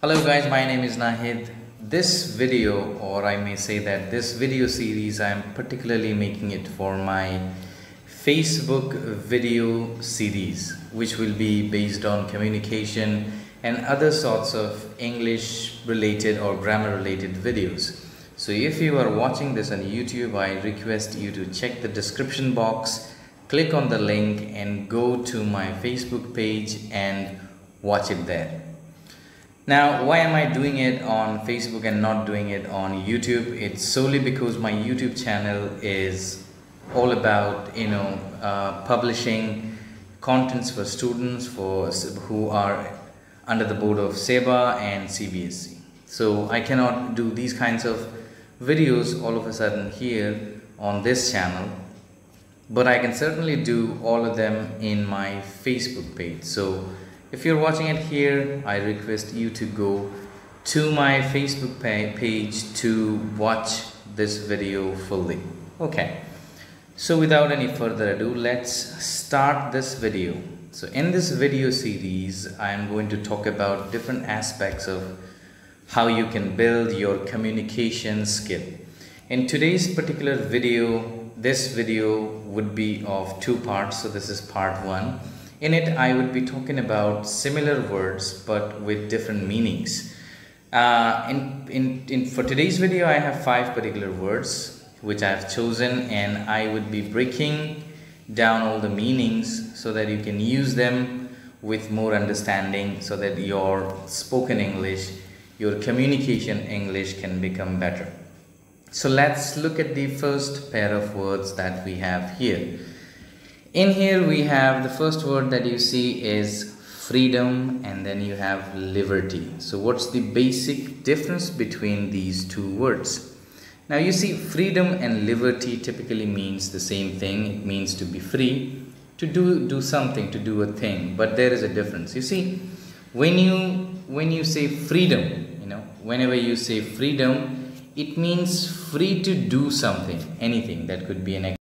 Hello guys, my name is Nahid. This video, or I may say that this video series, I am particularly making it for my Facebook video series, which will be based on communication and other sorts of English related or grammar related videos. So if you are watching this on YouTube, I request you to check the description box, click on the link and go to my Facebook page and watch it there. Now, why am I doing it on Facebook and not doing it on YouTube? It's solely because my YouTube channel is all about, publishing contents for students who are under the board of SEBA and CBSE. So I cannot do these kinds of videos all of a sudden here on this channel, but I can certainly do all of them in my Facebook page. So if you're watching it here, I request you to go to my Facebook page to watch this video fully. Okay, so without any further ado, let's start this video. So in this video series, I am going to talk about different aspects of how you can build your communication skill. In today's particular video, this video would be of two parts. So this is part one. In it, I would be talking about similar words but with different meanings. For today's video, I have 5 particular words which I have chosen, and I would be breaking down all the meanings so that you can use them with more understanding, so that your spoken English, your communication English can become better. So let's look at the first pair of words that we have here. In here we have the first word that you see is freedom, and then you have liberty. So what's the basic difference between these two words? Now you see, freedom and liberty typically means the same thing. It means to be free, to do something, to do a thing, but there is a difference. You see, when you say freedom, whenever you say freedom, it means free to do something, anything. That could be an